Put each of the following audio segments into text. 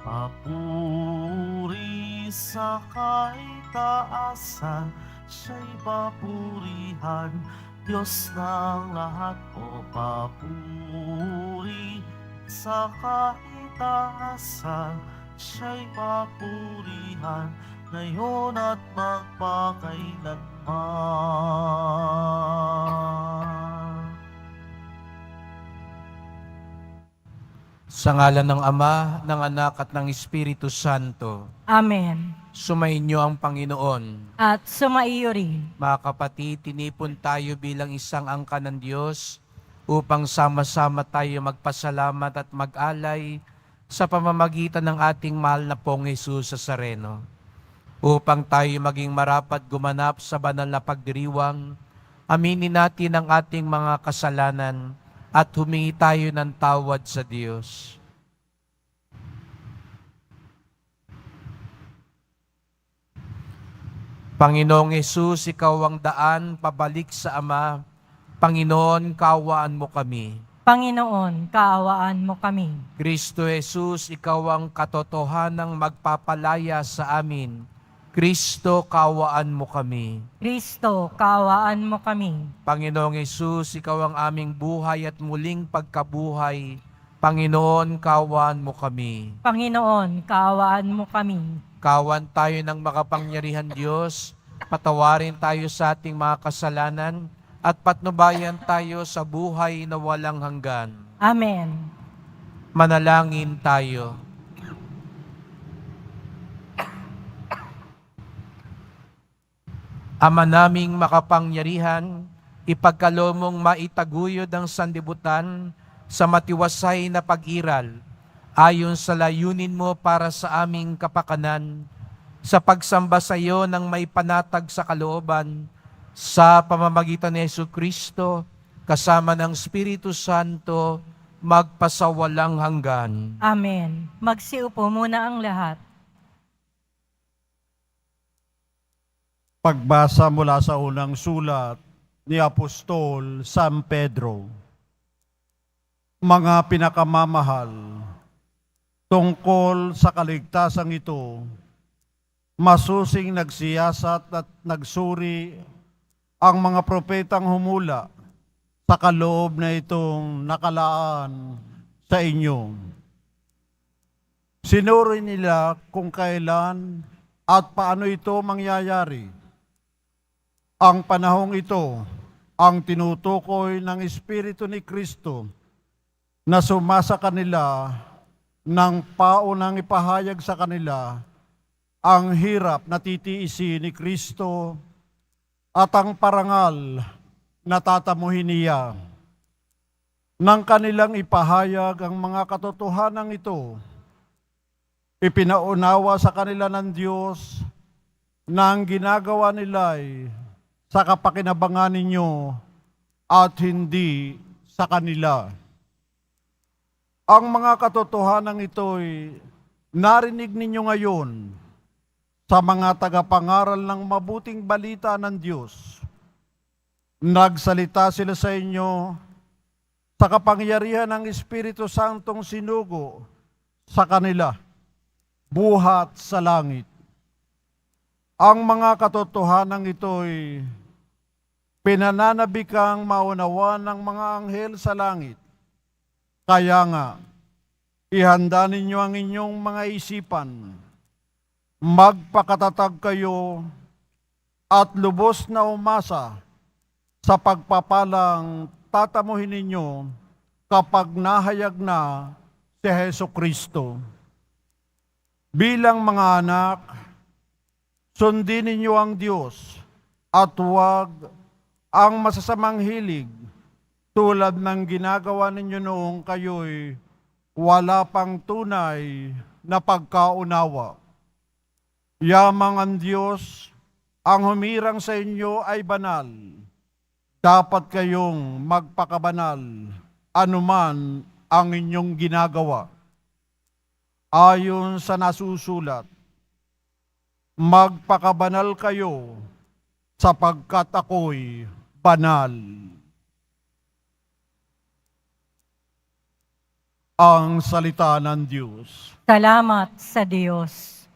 Papuri sa kaitaasan, siya'y papurihan, Diyos ng lahat. O papuri sa kaitaasan, siya'y papurihan, ngayon at magpakailanman. Sa ngalan ng Ama, ng Anak at ng Espiritu Santo. Amen. Sumainyo ang Panginoon. At sumaiyo rin. Mga kapatid, tinipon tayo bilang isang angka ng Diyos upang sama-sama tayo magpasalamat at mag-alay sa pamamagitan ng ating mahal na Pong Jesus sa Nazareno. Upang tayo maging marapat gumanap sa banal na pagdiriwang, aminin natin ang ating mga kasalanan at humingi tayo ng tawad sa Diyos. Panginoong Hesus, Ikaw ang daan pabalik sa Ama. Panginoon, kaawaan mo kami. Panginoon, kaawaan mo kami. Kristo Hesus, Ikaw ang katotohanang magpapalaya sa amin. Kristo, kaawaan mo kami. Kristo, kaawaan mo kami. Panginoong Hesus, Ikaw ang aming buhay at muling pagkabuhay. Panginoon, kaawaan mo kami. Panginoon, kaawaan mo kami. Kawan tayo ng makapangyarihan Diyos, patawarin tayo sa ating mga kasalanan, at patnubayan tayo sa buhay na walang hanggan. Amen. Manalangin tayo. Ama naming makapangyarihan, ipagkaloob mong maitaguyod ang sanlibutan sa matiwasay na pag-iral, ayon sa layunin mo para sa aming kapakanan, sa pagsamba sa iyo ng may panatag sa kalooban, sa pamamagitan ni Jesucristo, kasama ng Espiritu Santo, magpasawalang hanggan. Amen. Magsiupo muna ang lahat. Pagbasa mula sa unang sulat ni Apostol San Pedro. Mga pinakamamahal, tungkol sa kaligtasang ito, masusing nagsiyasat at nagsuri ang mga propetang humula sa kaloob na itong nakalaan sa inyo. Sinuri nila kung kailan at paano ito mangyayari. Ang panahong ito ang tinutukoy ng Espiritu ni Kristo na sumasa kanila ng paunang ipahayag sa kanila ang hirap na titiisin ni Kristo at ang parangal na tatamuhin niya. Nang kanilang ipahayag ang mga katotohanan ito, ipinaunawa sa kanila ng Diyos na ang ginagawa nila ay sa kapakinabangan ninyo at hindi sa kanila. Ang mga katotohanan ito'y narinig ninyo ngayon sa mga tagapangaral ng mabuting balita ng Diyos. Nagsalita sila sa inyo sa kapangyarihan ng Espiritu Santong sinugo sa kanila, buhat sa langit. Ang mga katotohanan ito'y pinananabikang maunawa ng mga anghel sa langit. Kaya nga, ihanda ninyo ang inyong mga isipan, magpakatatag kayo at lubos na umasa sa pagpapalang tatamuhin ninyo kapag nahayag na si Jesucristo. Bilang mga anak, sundin ninyo ang Diyos at huwag ang masasamang hilig tulad ng ginagawa ninyo noong kayo'y wala pang tunay na pagkaunawa. Yamang ang Diyos, ang humirang sa inyo ay banal. Dapat kayong magpakabanal anuman ang inyong ginagawa. Ayon sa nasusulat, magpakabanal kayo sapagkat ako'y banal. ang salita ng Diyos. Salamat sa Diyos.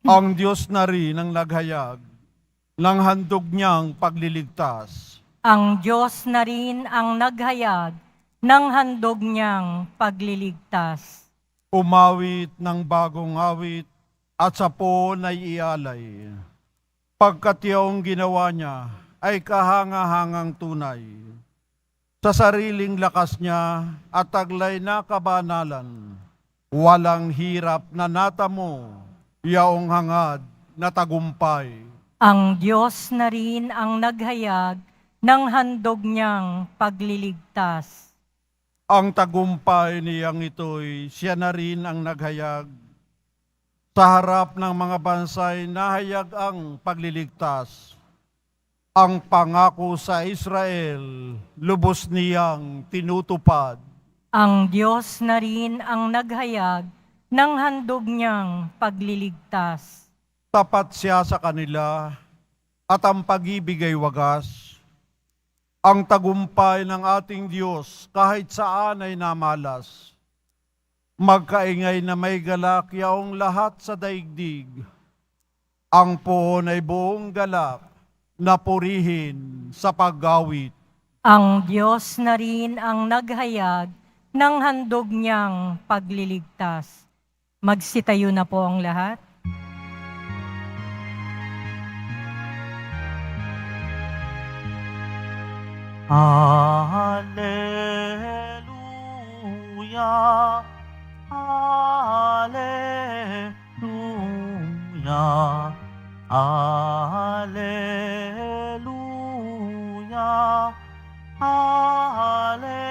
Ang Diyos na rin ang naghayag ng handog niyang pagliligtas. Ang Diyos na rin ang naghayag ng handog niyang pagliligtas. Umawit ng bagong awit at sa poon ay ialay. Pagkat iyong ginawa niya ay kahanga-hangang tunay. Sa sariling lakas niya at taglay na kabanalan, walang hirap na natamo, yaong hangad na tagumpay. Ang Diyos na rin ang naghayag ng handog niyang pagliligtas. Ang tagumpay niyang ito'y siya na rin ang naghayag. Sa harap ng mga bansay nahayag ang pagliligtas. Ang pangako sa Israel, lubos niyang tinutupad. Ang Diyos na rin ang naghayag ng handog niyang pagliligtas. Tapat siya sa kanila at ang pag-ibig ay wagas. Ang tagumpay ng ating Diyos kahit saan ay namalas. Magkaingay na may galak yaong lahat sa daigdig. Ang poon ay buong galak na purihin sa paggawit. Ang Diyos na rin ang naghayag ng handog niyang pagliligtas. Magsitayo na po ang lahat. Hallelujah, Hallelujah, Hallelujah, Hallelujah.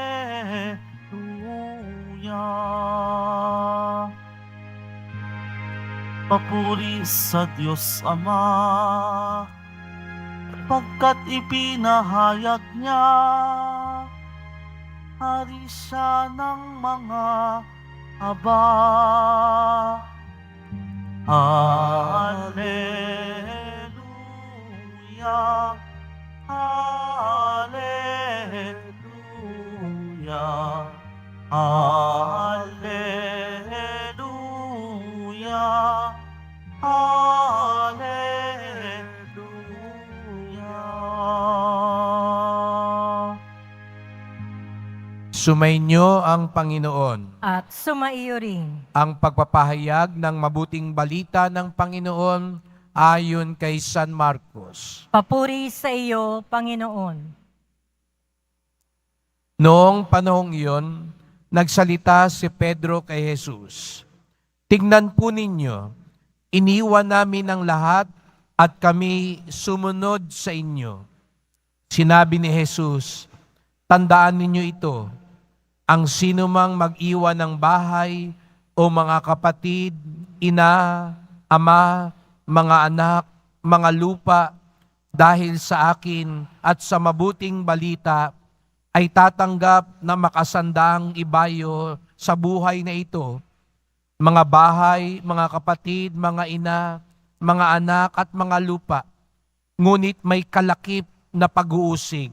Papuri sa Diyos Ama, pagkat ipinahayag niya, hari siya ng mga aba. Hallelujah, Hallelujah, Hallelujah, Hallelujah. Sumainyo ang Panginoon. At sumaiyo rin. Ang pagpapahayag ng mabuting balita ng Panginoon ayon kay San Marcos. Papuri sa iyo, Panginoon. Noong panahong iyon, nagsalita si Pedro kay Jesus. Tignan po ninyo, iniwan namin ang lahat at kami sumunod sa inyo. Sinabi ni Jesus, tandaan ninyo ito, ang sinumang mag-iwan ng bahay o mga kapatid, ina, ama, mga anak, mga lupa, dahil sa akin at sa mabuting balita, ay tatanggap na makasandaang ibayo sa buhay na ito. Mga bahay, mga kapatid, mga ina, mga anak at mga lupa, ngunit may kalakip na pag-uusig.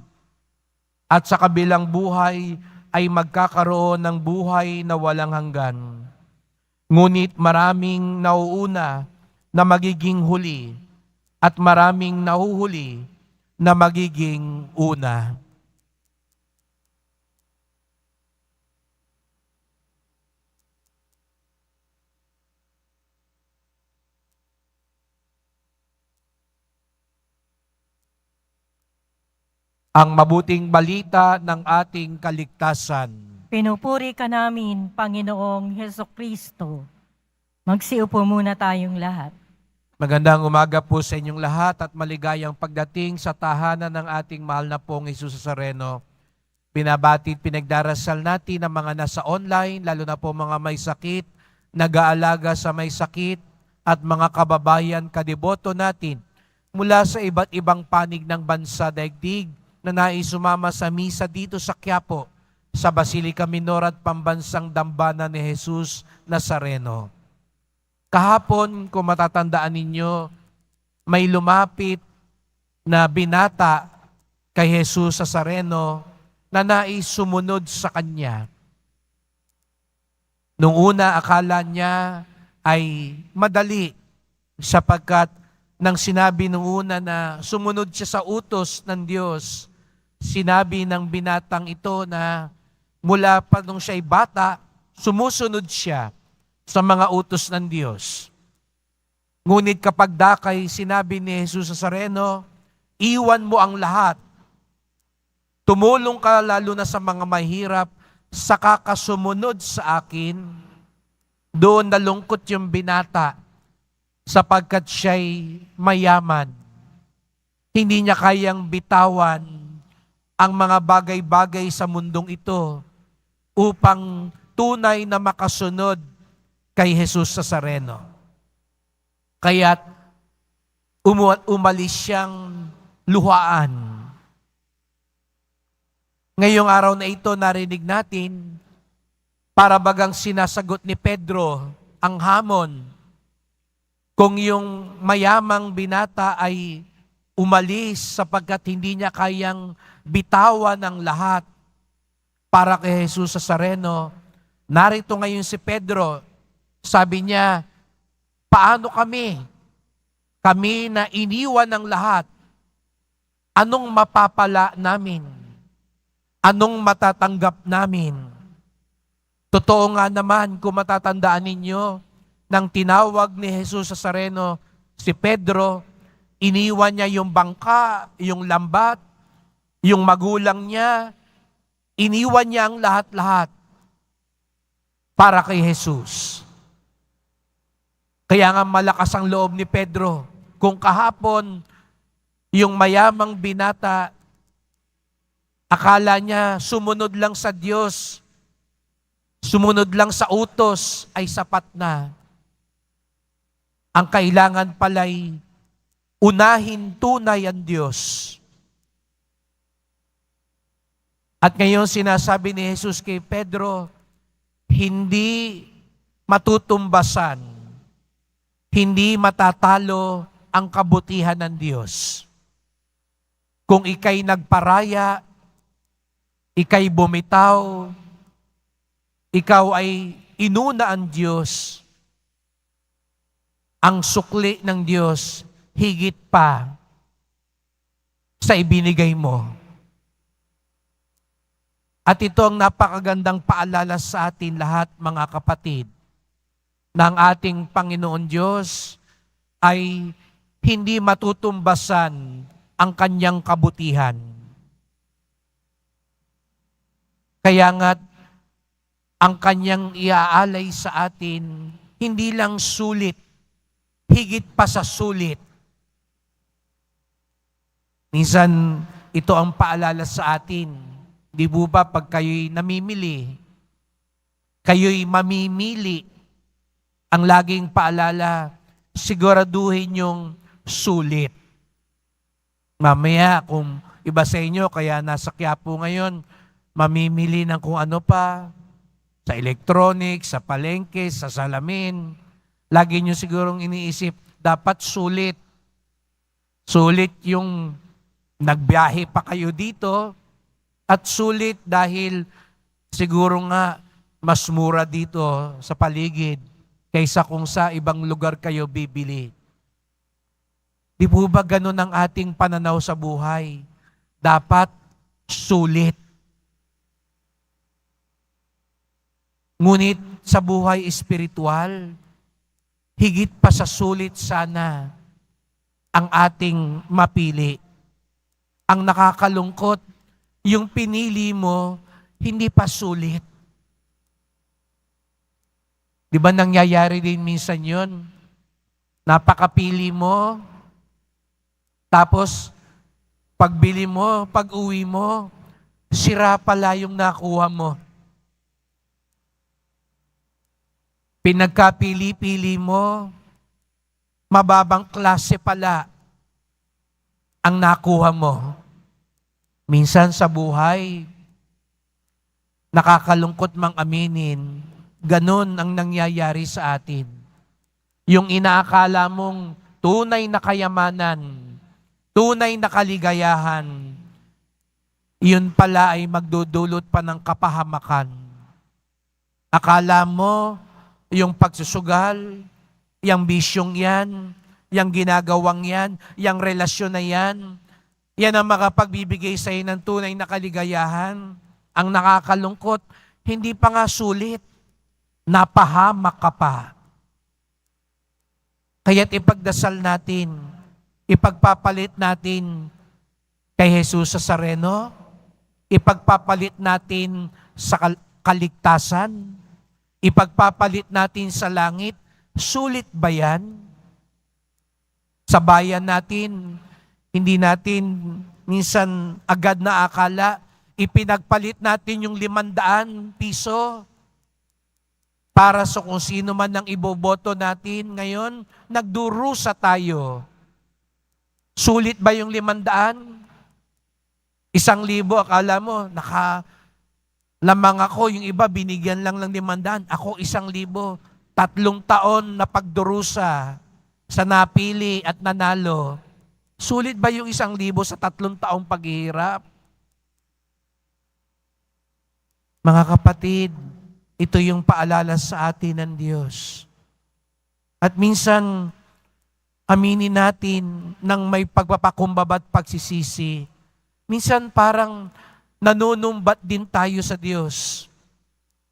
At sa kabilang buhay ay magkakaroon ng buhay na walang hanggan. Ngunit maraming nauuna na magiging huli at maraming nahuhuli na magiging una. Ang mabuting balita ng ating kaligtasan. Pinupuri ka namin, Panginoong Hesukristo. Magsiupo muna tayong lahat. Magandang umaga po sa inyong lahat at maligayang pagdating sa tahanan ng ating mahal na pong Jesus Nazareno. Binabati at pinagdarasal natin ang mga nasa online, lalo na po mga may sakit, nag-aalaga sa may sakit, at mga kababayan kadeboto natin mula sa iba't ibang panig ng bansa daigdig na nais sumama sa misa dito sa Quiapo, sa Basilica Minor at Pambansang Dambana ni Jesus Nazareno. Kahapon, kung matatandaan ninyo, may lumapit na binata kay Jesus Nazareno na nais sumunod sa Kanya. Nung una, akala niya ay madali sapagkat nang sinabi nung una na sumunod siya sa utos ng Diyos, sinabi ng binatang ito na mula pa nung siya'y bata, sumusunod siya sa mga utos ng Diyos. Ngunit kapag dakay, sinabi ni Jesus Nazareno, iwan mo ang lahat. Tumulong ka lalo na sa mga mahirap, saka ka sumunod sa akin. Doon nalungkot yung binata sapagkat siya'y mayaman. Hindi niya kayang bitawan ang mga bagay-bagay sa mundong ito upang tunay na makasunod kay Jesus Nazareno. Kaya't umalis siyang luhaan. Ngayong araw na ito, narinig natin, para bagang sinasagot ni Pedro ang hamon. Kung yung mayamang binata ay umalis sapagkat hindi niya kayang bitawan ang lahat para kay Jesus Nazareno, narito ngayon si Pedro, sabi niya, paano kami? Kami na iniwan ng lahat. Anong mapapala namin? Anong matatanggap namin? Totoo nga naman kung matatandaan ninyo, nang tinawag ni Jesus Nazareno si Pedro, iniwan niya yung bangka, yung lambat, yung magulang niya, iniwan niya ang lahat-lahat para kay Jesus. Kaya nga malakas ang loob ni Pedro. Kung kahapon, yung mayamang binata, akala niya sumunod lang sa Diyos, sumunod lang sa utos ay sapat na. Ang kailangan pala'y unahin tunay ang Diyos. At ngayon sinasabi ni Jesus kay Pedro, hindi matutumbasan, hindi matatalo ang kabutihan ng Diyos. Kung ika'y nagparaya, ika'y bumitaw, ikaw ay inuna ang Diyos, ang sukli ng Diyos higit pa sa ibinigay mo. At ito ang napakagandang paalala sa atin lahat, mga kapatid, na ang ating Panginoon Diyos ay hindi matutumbasan ang kanyang kabutihan. Kaya nga't ang kanyang iaalay sa atin, hindi lang sulit, higit pa sa sulit. Minsan, ito ang paalala sa atin. Di po ba pag kayo'y namimili, kayo'y mamimili, ang laging paalala, siguraduhin yung sulit. Mamaya, kung iba sa inyo, kaya nasa Quiapo ngayon, mamimili ng kung ano pa, sa electronics, sa palengke, sa salamin. Lagi nyo sigurong iniisip, dapat sulit. Sulit yung nagbiyahe pa kayo dito, at sulit dahil siguro nga mas mura dito sa paligid kaysa kung sa ibang lugar kayo bibili. Di po ba ganun ang ating pananaw sa buhay? Dapat sulit. Ngunit sa buhay espiritual, higit pa sa sulit sana ang ating mapili. Ang nakakalungkot, yung pinili mo, hindi pa sulit. Di ba nangyayari din minsan yun? Napakapili mo, tapos pagbili mo, pag-uwi mo, sira pala yung nakuha mo. Pinagkapili-pili mo, mababang klase pala ang nakuha mo. Minsan sa buhay, nakakalungkot mang aminin, ganun ang nangyayari sa atin. Yung inaakala mong tunay na kayamanan, tunay na kaligayahan, yun pala ay magdudulot pa ng kapahamakan. Akala mo, yung pagsusugal, yung bisyong yan, yung ginagawang yan, yung relasyon na yan, yan ang makapagbibigay sa iyo ng tunay na kaligayahan. Ang nakakalungkot, hindi pa nga sulit, napahamak ka pa. Kaya't ipagdasal natin, ipagpapalit natin kay Jesus sa Sareno, ipagpapalit natin sa kaligtasan, ipagpapalit natin sa langit. Sulit ba yan? Sa bayan natin, hindi natin minsan agad na akala, ipinagpalit natin yung 500 piso para sa kung sino man ang iboboto natin. Ngayon, nagdurusa tayo. Sulit ba yung 500? 1,000, akala mo, lamang ako, yung iba binigyan lang ng 500. Ako 1,000. 3 taon na pagdurusa sa napili at nanalo. Sulit ba yung 1,000 sa 3 taong paghihirap? Mga kapatid, ito yung paalala sa atin ng Diyos. At minsan, aminin natin ng may pagpapakumbaba at pagsisisi. Minsan parang nanunumbat din tayo sa Diyos.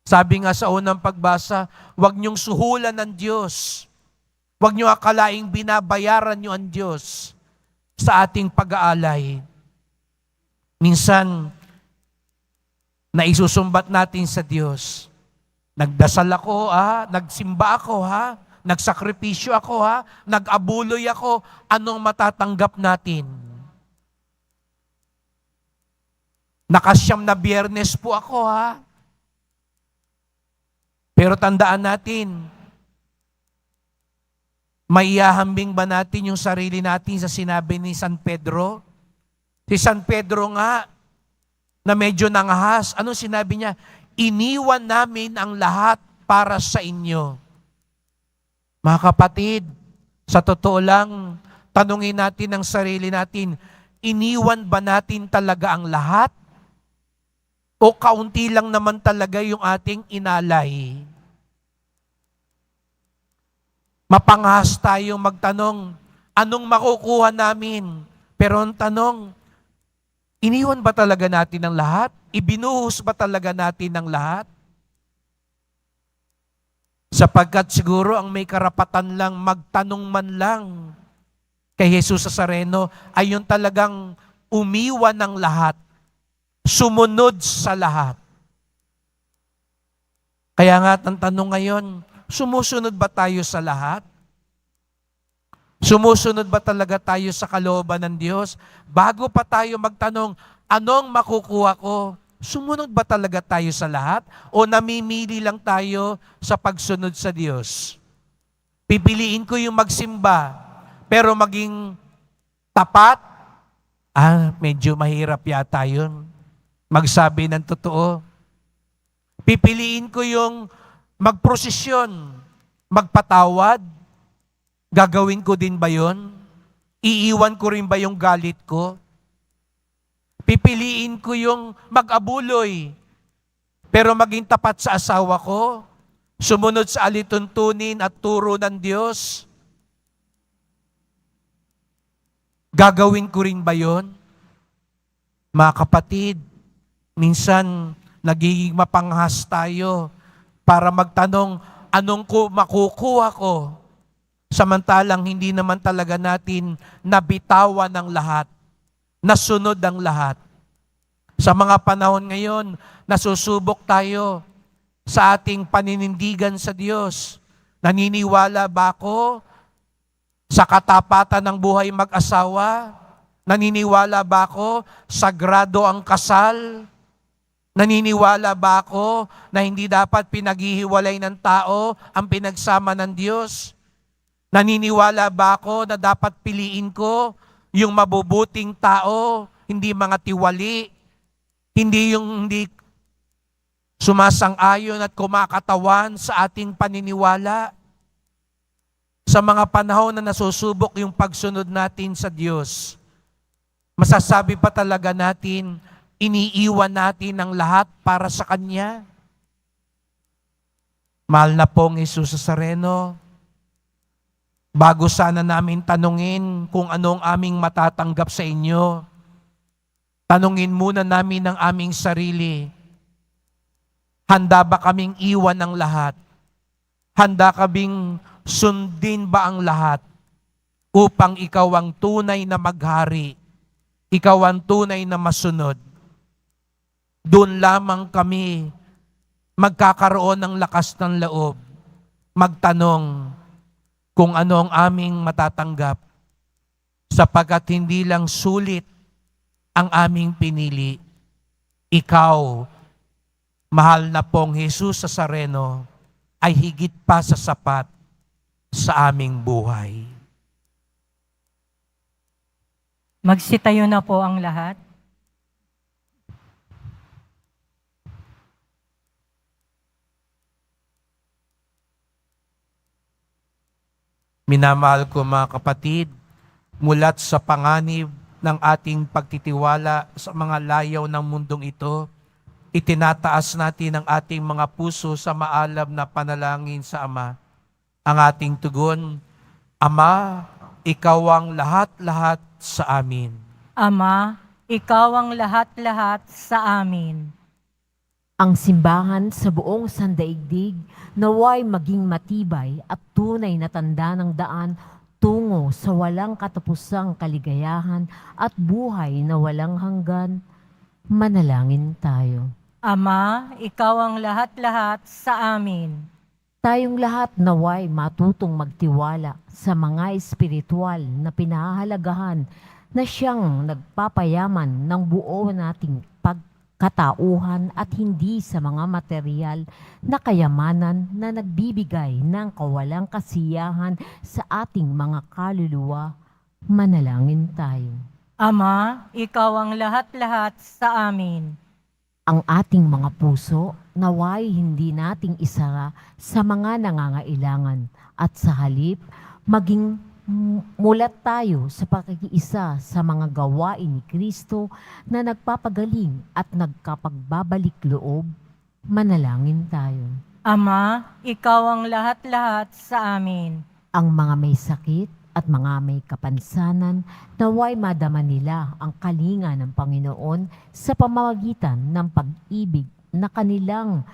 Sabi nga sa unang pagbasa, huwag niyong suhulan ng Diyos. Huwag niyo akalaing binabayaran niyo ang Diyos sa ating pag-aalay. Minsan, naisusumbat natin sa Diyos. Nagdasal ako, nagsimba ako, nagsakripisyo ako, nag-abuloy ako, anong matatanggap natin? Nakasyam na Biyernes po ako, Pero tandaan natin, maihahambing ba natin yung sarili natin sa sinabi ni San Pedro? Si San Pedro nga, na medyo nangahas, anong sinabi niya? Iniwan namin ang lahat para sa inyo. Mga kapatid, sa totoo lang, tanungin natin ang sarili natin, iniwan ba natin talaga ang lahat? O kaunti lang naman talaga yung ating inalay? Mapanghas tayo magtanong, anong makukuha namin? Pero ang tanong, iniwan ba talaga natin ang lahat? Ibinuhos ba talaga natin ang lahat? Sapagkat siguro ang may karapatan lang magtanong man lang kay Jesus sa Sareno ay yung talagang umiwan ng lahat, sumunod sa lahat. Kaya nga ang tanong ngayon, sumusunod ba tayo sa lahat? Sumusunod ba talaga tayo sa kalooban ng Diyos? Bago pa tayo magtanong, anong makukuha ko? Sumunod ba talaga tayo sa lahat? O namimili lang tayo sa pagsunod sa Diyos? Pipiliin ko yung magsimba, pero maging tapat? Medyo mahirap yata yun. Magsabi ng totoo. Pipiliin ko yung magprosesyon, magpatawad. Gagawin ko din ba yun? Iiwan ko rin ba yung galit ko? Pipiliin ko yung mag-abuloy, pero maging tapat sa asawa ko, sumunod sa alituntunin at turo ng Diyos. Gagawin ko rin ba yun? Mga kapatid, minsan nagiging mapanghas tayo para magtanong, anong makukuha ko? Samantalang hindi naman talaga natin nabitawan ng lahat, nasunod ang lahat. Sa mga panahon ngayon, nasusubok tayo sa ating paninindigan sa Diyos. Naniniwala ba ako sa katapatan ng buhay mag-asawa? Naniniwala ba ako sagrado ang kasal? Naniniwala ba ako na hindi dapat pinaghihiwalay ng tao ang pinagsama ng Diyos? Naniniwala ba ako na dapat piliin ko yung mabubuting tao, hindi mga tiwali, hindi yung hindi sumasang-ayon at kumakatawan sa ating paniniwala? Sa mga panahon na nasusubok yung pagsunod natin sa Diyos, masasabi pa talaga natin, iniiwan natin ang lahat para sa Kanya? Mahal na pong Jesus Nazareno, bago sana namin tanungin kung anong aming matatanggap sa inyo, tanungin muna namin ang aming sarili. Handa ba kaming iwan ang lahat? Handa kaming sundin ba ang lahat upang ikaw ang tunay na maghari, ikaw ang tunay na masunod? Doon lamang kami magkakaroon ng lakas ng loob, magtanong kung ano ang aming matatanggap, sapagkat hindi lang sulit ang aming pinili. Ikaw, mahal na pong Jesus Nazareno, ay higit pa sa sapat sa aming buhay. Magsitayo na po ang lahat. Minamahal ko mga kapatid, mulat sa panganib ng ating pagtitiwala sa mga layaw ng mundong ito, itinataas natin ang ating mga puso sa maalab na panalangin sa Ama. Ang ating tugon, Ama, Ikaw ang lahat-lahat sa amin. Ama, Ikaw ang lahat-lahat sa amin. Ang simbahan sa buong sandaigdig naway maging matibay at tunay na tanda ng daan tungo sa walang katapusang kaligayahan at buhay na walang hanggan. Manalangin tayo. Ama, Ikaw ang lahat-lahat sa amin. Tayong lahat naway matutong magtiwala sa mga espiritual na pinahahalagahan na siyang nagpapayaman ng buo nating pagkatauhan at hindi sa mga material na kayamanan na nagbibigay ng kawalang kasiyahan sa ating mga kaluluwa. Manalangin tayo. Ama, Ikaw ang lahat-lahat sa amin. Ang ating mga puso naway hindi nating isara sa mga nangangailangan at sa halip maging mulat tayo sa pakikiisa sa mga gawain ni Kristo na nagpapagaling at nagkapagbabalik loob. Manalangin tayo. Ama, Ikaw ang lahat-lahat sa amin. Ang mga may sakit at mga may kapansanan, naway madama nila ang kalinga ng Panginoon sa pamamagitan ng pag-ibig na kanilang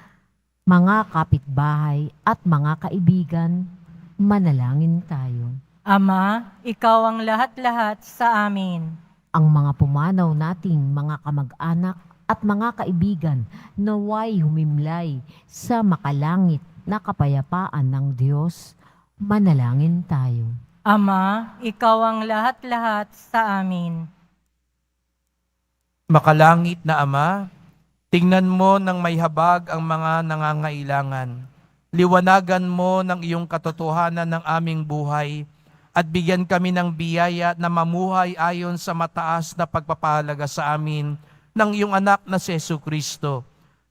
mga kapitbahay at mga kaibigan. Manalangin tayo. Ama, Ikaw ang lahat-lahat sa amin. Ang mga pumanaw nating mga kamag-anak at mga kaibigan naway humimlay sa makalangit na kapayapaan ng Diyos. Manalangin tayo. Ama, Ikaw ang lahat-lahat sa amin. Makalangit na Ama, tingnan mo ng may habag ang mga nangangailangan. Liwanagan mo ng iyong katotohanan ng aming buhay at bigyan kami ng biyaya na mamuhay ayon sa mataas na pagpapahalaga sa amin ng iyong anak na si Jesucristo.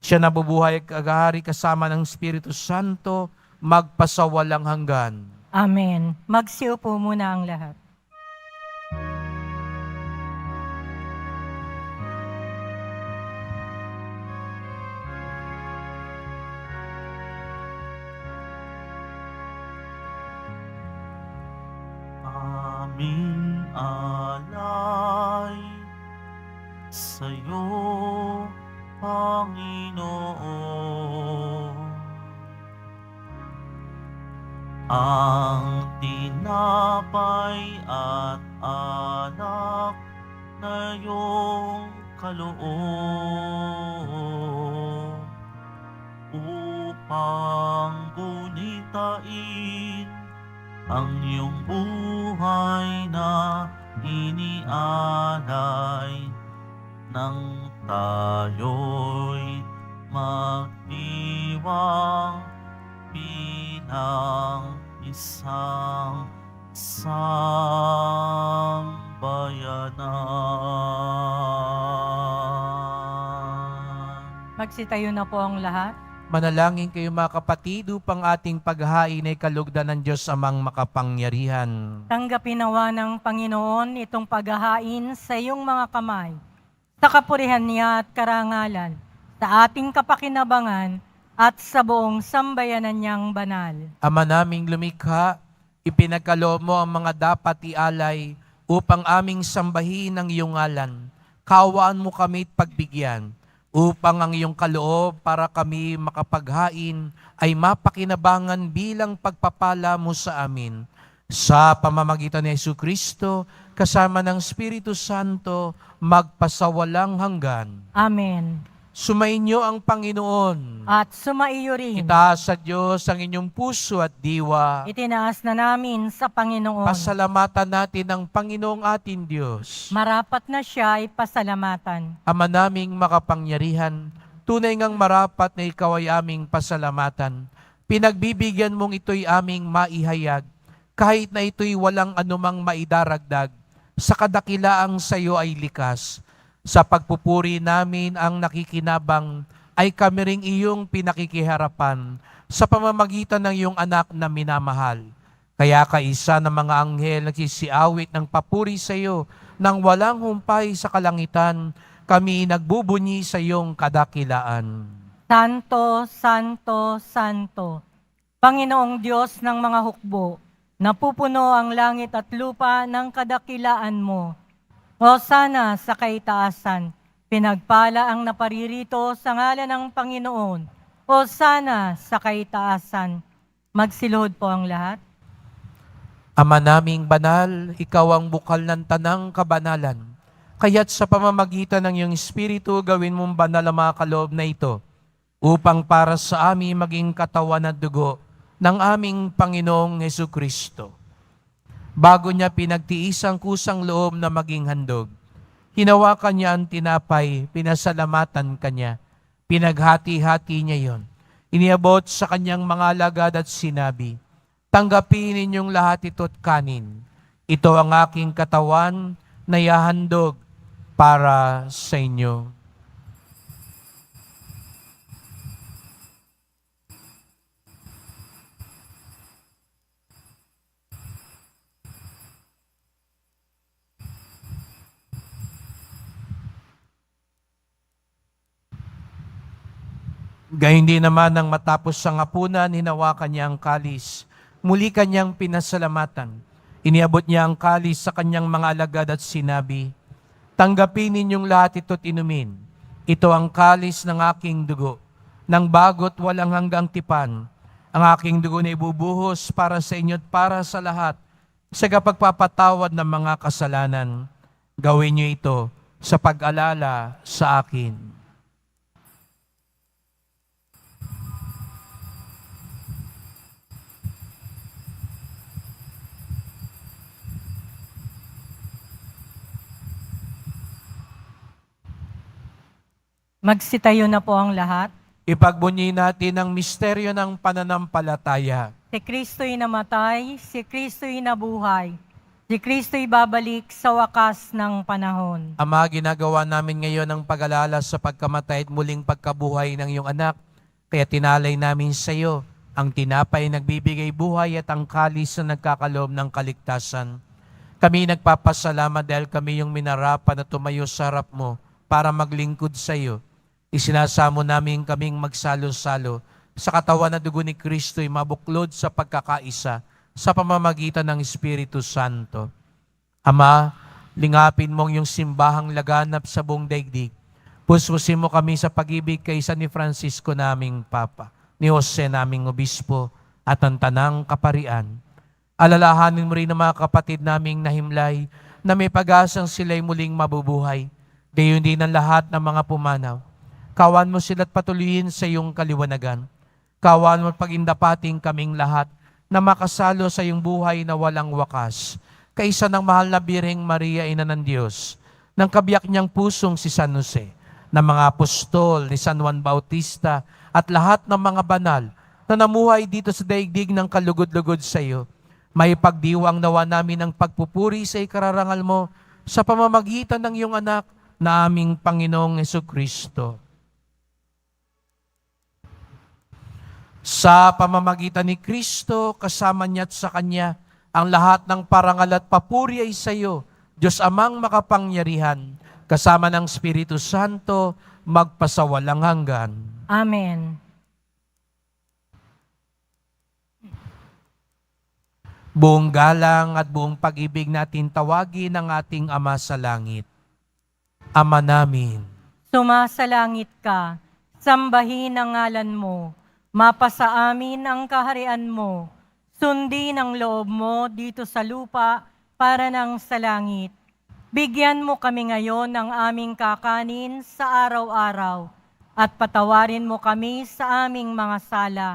Siya na bubuhay at kagahari kasama ng Espiritu Santo magpasawalang hanggan. Amen. Magsiupo muna ang lahat. Aming alay sa'yo, Panginoon. Ang tinapay at alak na iyong kaloob upang gunitain ang iyong buhay na inialay nang tayo'y magdiwang bilang isang sambayanan. Magsitayo na po ang lahat. Manalangin kayo mga kapatid upang ating paghahain ay kalugdan ng Diyos Amang makapangyarihan. Tanggapin nawa ng Panginoon itong paghahain sa iyong mga kamay, sa kapurihan niya at karangalan, sa ating kapakinabangan at sa buong sambayanan niyang banal. Ama naming lumikha, ipinagkaloob mo ang mga dapat ialay upang aming sambahin ang iyong ngalan. Kaawaan mo kami at pagbigyan, upang ang iyong kaloob para kami makapaghain ay mapakinabangan bilang pagpapala mo sa amin. Sa pamamagitan ni Jesucristo, kasama ng Espiritu Santo, magpasawalang hanggan. Amen. Sumainyo ang Panginoon. At sumaiyo rin. Itaas sa Diyos ang inyong puso at diwa. Itinaas na namin sa Panginoon. Pasalamatan natin ang Panginoong ating Diyos. Marapat na siya ay pasalamatan. Ama naming makapangyarihan, tunay ngang marapat na ikaw ay aming pasalamatan. Pinagbibigyan mong ito'y aming maihayag, kahit na ito'y walang anumang maidaragdag. Sa kadakilaang sa iyo ay likas. Sa pagpupuri namin ang nakikinabang, ay kami ring iyong pinakikiharapan sa pamamagitan ng iyong anak na minamahal. Kaya kaisa ng mga anghel nagsisiawit ng papuri sa iyo, nang walang humpay sa kalangitan, kami nagbubunyi sa iyong kadakilaan. Santo, Santo, Santo, Panginoong Diyos ng mga hukbo, napupuno ang langit at lupa ng kadakilaan mo. Hosana sa kaitaasan, pinagpala ang naparirito sa ngalan ng Panginoon. Hosana sa kaitaasan. Magsiluhod po ang lahat. Ama naming banal, ikaw ang bukal ng tanang kabanalan. Kaya't sa pamamagitan ng iyong Espiritu, gawin mong banal ang mga kaloob na ito, upang para sa amin maging katawan at dugo ng aming Panginoong Jesucristo. Bago niya pinagtiis ang kusang loob na maging handog, hinawakan niya ang tinapay, pinasalamatan kanya, pinaghati-hati niya yon. Iniabot sa kanyang mga alagad at sinabi, tanggapin ninyong lahat ito't kanin. Ito ang aking katawan na ihahandog para sa inyo. Gayun din naman nang matapos sa hapunan, hinawakan niya ang kalis. Muli kanyang pinasalamatan. Iniabot niya ang kalis sa kanyang mga alagad at sinabi, tanggapin ninyong lahat ito't inumin. Ito ang kalis ng aking dugo, ng bago't walang hanggang tipan. Ang aking dugo na ibubuhos para sa inyo at para sa lahat, sa kapagpapatawad ng mga kasalanan. Gawin niyo ito sa pag-alala sa akin. Magsitayo na po ang lahat. Ipagbunyi natin ang misteryo ng pananampalataya. Si Kristo'y namatay, si Kristo'y nabuhay, si Kristo'y babalik sa wakas ng panahon. Ama, ginagawa namin ngayon ang pag-alala sa pagkamatay at muling pagkabuhay ng iyong anak. Kaya tinalay namin sa iyo ang tinapay nagbibigay buhay at ang kalis na nagkakaloob ng kaligtasan. Kami nagpapasalamat dahil kami yung minarapan na tumayo sa harap mo para maglingkod sa iyo. Isinasamo namin kaming magsalo-salo sa katawan na dugo ni Kristo'y mabuklod sa pagkakaisa sa pamamagitan ng Espiritu Santo. Ama, lingapin mong yung simbahang laganap sa buong daigdig. Puspusin mo kami sa pag-ibig kay San ni Francisco naming Papa, ni Jose naming Obispo, at ang tanang kaparian. Alalahanin mo rin ang mga kapatid naming nahimlay na may pag-asang sila'y muling mabubuhay. Gayon din ang lahat ng mga pumanaw. Kawan mo sila't patuloyin sa iyong kaliwanagan. Kawan mo at pagindapating kaming lahat na makasalo sa iyong buhay na walang wakas. Kaisa ng mahal na Birheng Maria, Ina ng Diyos, ng kabiyak niyang pusong si San Jose, ng mga apostol ni San Juan Bautista, at lahat ng mga banal na namuhay dito sa daigdig ng kalugod-lugod sa iyo. May pagdiwang nawa namin ang pagpupuri sa ikararangal mo sa pamamagitan ng iyong anak na aming Panginoong Jesucristo. Sa pamamagitan ni Kristo, kasama niya at sa Kanya, ang lahat ng parangal at papuri ay sa iyo, Diyos Amang makapangyarihan, kasama ng Espiritu Santo, magpasawalang hanggan. Amen. Buong galang at buong pag-ibig natin tawagin ang ating Ama sa langit. Ama namin, Sumasalangit ka, sambahin ang ngalan mo, mapasa amin ang kaharian mo, sundin ang loob mo dito sa lupa para nang sa langit. Bigyan mo kami ngayon ng aming kakanin sa araw-araw at patawarin mo kami sa aming mga sala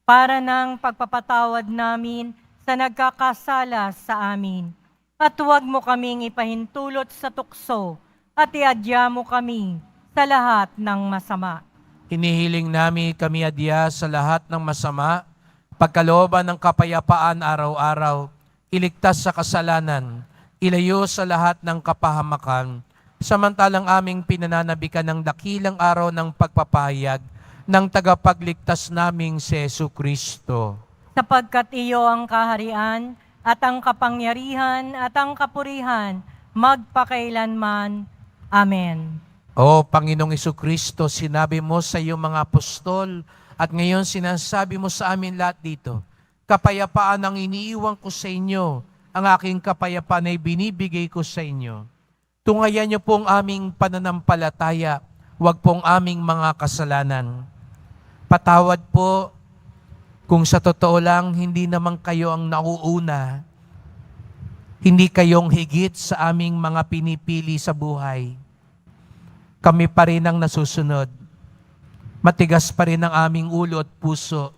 para nang pagpapatawad namin sa nagkakasala sa amin. At huwag mo kaming ipahintulot sa tukso at iadya mo kami sa lahat ng masama. hinihiling namin kami adya sa lahat ng masama, pagkalooban ng kapayapaan araw-araw, iligtas sa kasalanan, ilayo sa lahat ng kapahamakan, samantalang aming pinananabikan ng dakilang araw ng pagpapahayag ng tagapagligtas naming si Jesucristo. Sapagkat iyo ang kaharian at ang kapangyarihan at ang kapurihan magpakailanman. Amen. O Panginoong Jesucristo, sinabi mo sa iyong mga apostol at ngayon sinasabi mo sa amin lahat dito, kapayapaan ang iniiwan ko sa inyo, ang aking kapayapaan ay binibigay ko sa inyo. Tungayan niyo pong aming pananampalataya, huwag pong aming mga kasalanan. Patawad po kung sa totoo lang hindi naman kayo ang nauuna, hindi kayong higit sa aming mga pinipili sa buhay. Kami pa rin ang nasusunod. Matigas pa rin ang aming ulo at puso.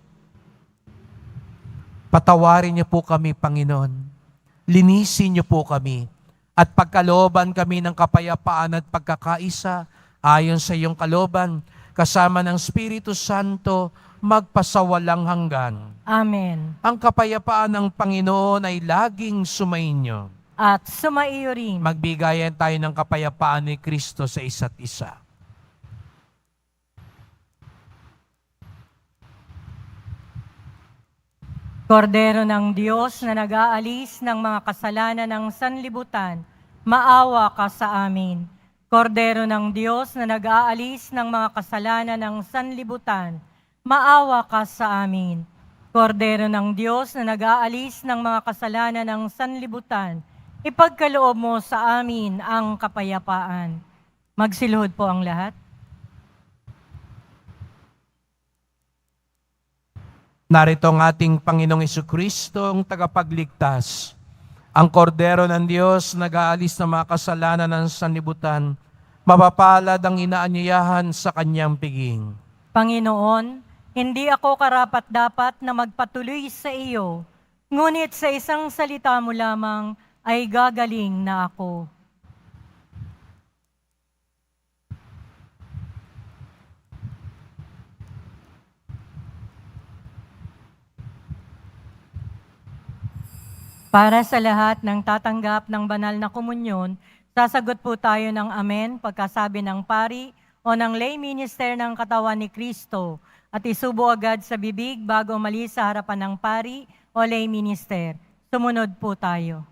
Patawarin niyo po kami, Panginoon. Linisin niyo po kami. At pagkalooban kami ng kapayapaan at pagkakaisa, ayon sa iyong kalooban, kasama ng Espiritu Santo, magpasawalang hanggan. Amen. Ang kapayapaan ng Panginoon ay laging sumainyo. At sumaiyo rin. Magbigayan tayo ng kapayapaan ni Kristo sa isa't isa. Kordero ng Diyos na nag-aalis ng mga kasalanan ng sanlibutan, maawa ka sa amin. Kordero ng Diyos na nag-aalis ng mga kasalanan ng sanlibutan, maawa ka sa amin. Kordero ng Diyos na nag-aalis ng mga kasalanan ng sanlibutan, ipagkaloob mo sa amin ang kapayapaan. Magsiluhod po ang lahat. Narito ang ating Panginoong Jesucristo, ang tagapagligtas, ang kordero ng Diyos nag-aalis ng mga kasalanan ng sanlibutan, mapapalad ang inaanyayahan sa kanyang piging. Panginoon, hindi ako karapat-dapat na magpatuloy sa iyo, ngunit sa isang salita mo lamang ay gagaling na ako. Para sa lahat ng tatanggap ng banal na komunyon, sasagot po tayo ng amen pagkasabi ng pari o ng lay minister ng katawan ni Kristo at isubo agad sa bibig bago umalis sa harapan ng pari o lay minister. Sumunod po tayo.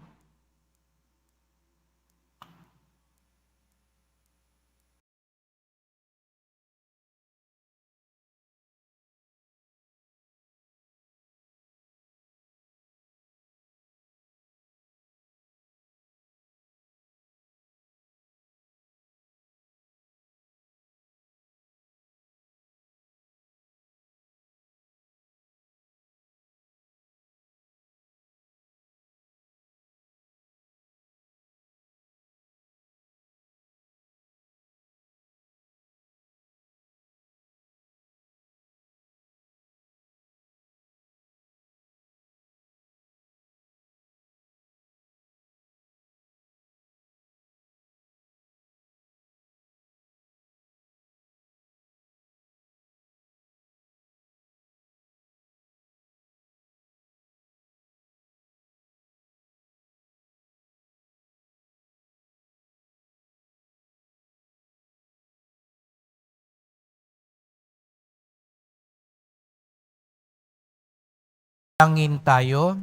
Langin tayo.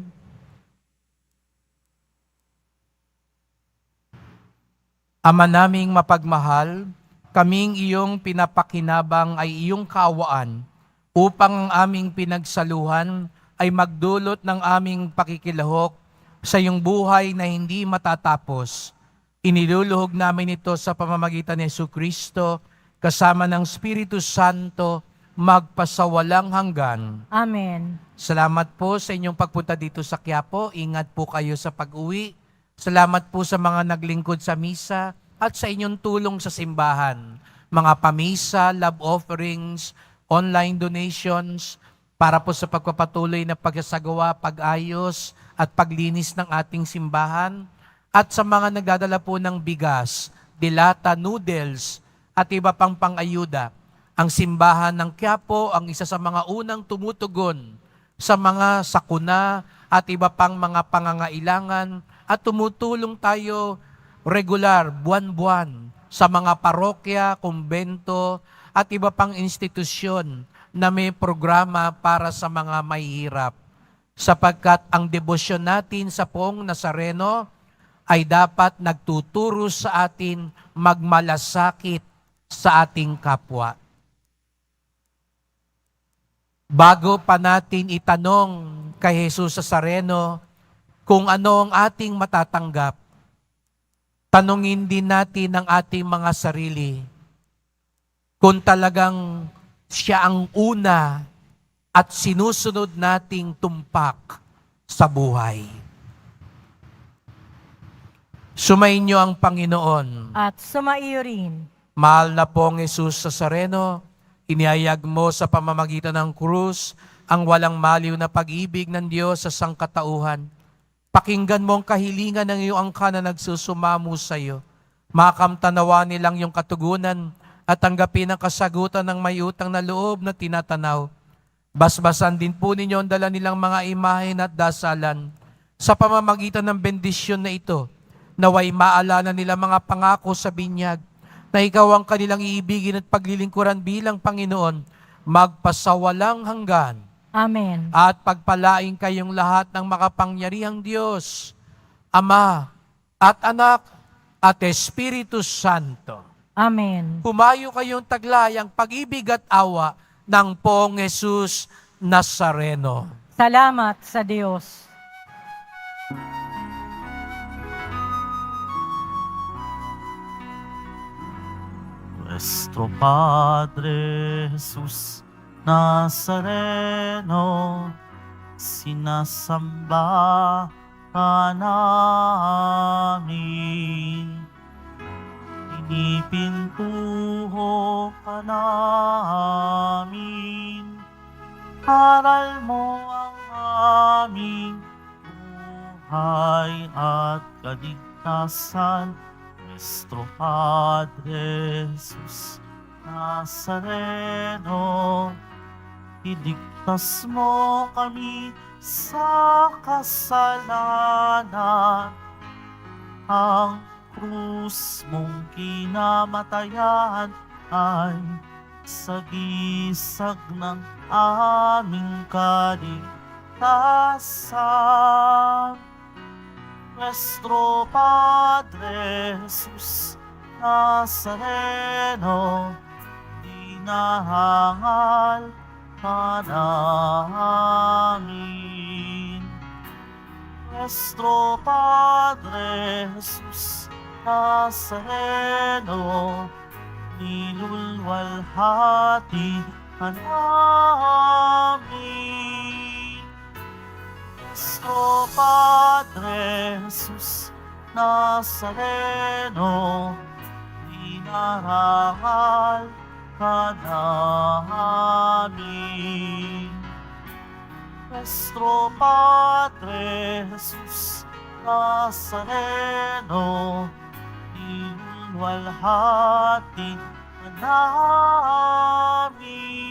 Ama naming mapagmahal, kaming iyong pinapakinabang ay iyong kaawaan upang ang aming pinagsaluhan ay magdulot ng aming pakikilahok sa iyong buhay na hindi matatapos. Iniluluhog namin ito sa pamamagitan ni Jesucristo kasama ng Espiritu Santo magpasawalang hanggan. Amen. Salamat po sa inyong pagpunta dito sa Quiapo. Ingat po kayo sa pag-uwi. Salamat po sa mga naglingkod sa misa at sa inyong tulong sa simbahan. Mga pamisa, love offerings, online donations, para po sa pagpapatuloy na pagsasagawa, pag-ayos at paglinis ng ating simbahan. At sa mga nagdadala po ng bigas, dilata, noodles, at iba pang pang-ayuda. Ang simbahan ng Quiapo ang isa sa mga unang tumutugon sa mga sakuna at iba pang mga pangangailangan at tumutulong tayo regular, buwan-buwan sa mga parokya, kumbento at iba pang institusyon na may programa para sa mga mahihirap. Sapagkat ang debosyon natin sa Poong Nazareno ay dapat nagtuturo sa atin magmalasakit sa ating kapwa. Bago pa natin itanong kay Jesus Nazareno kung ano ang ating matatanggap, tanungin din natin ang ating mga sarili kung talagang siya ang una at sinusunod nating tumpak sa buhay. Sumainyo ang Panginoon. At sumaiyo rin. Mahal na pong Jesus Nazareno, inihayag mo sa pamamagitan ng krus ang walang maliw na pag-ibig ng Diyos sa sangkatauhan. Pakinggan mo ang kahilingan ng iyong angka na nagsusumamo sa iyo. Makamtanawa nilang iyong katugunan at tanggapin ang kasagutan ng may utang na loob na tinatanaw. Basbasan din po ninyo ang dala nilang mga imahen at dasalan. Sa pamamagitan ng bendisyon na ito, naway maalala nila mga pangako sa binyag na ikaw ang kanilang iibigin at paglilingkuran bilang Panginoon, magpasawalang hanggan. Amen. At pagpalain kayong lahat ng makapangyarihang Diyos, Ama at Anak at Espiritu Santo. Amen. Humayo kayong taglayang pag-ibig at awa ng Poong Jesus Nazareno. Salamat sa Diyos. Nuestro Padre Jesús Nazareno, sinasamba ka namin. Pinipintuho ka namin. Aral mo ang aming buhay at kaligtasan. Nuestro Padre Jesus Nazareno, iligtas mo kami sa kasalanan. Ang krus mong kinamatayan ay sagisag ng aming kaligtasan. Nuestro Padre Jesus Nazareno, dinahangal ka namin. Nuestro Padre Jesus Nazareno, nilulwalhati ka namin. Nuestro Padre Jesus Nazareno, dinarangal ka namin. Nuestro Padre Jesus Nazareno, nilulwalhati ka namin.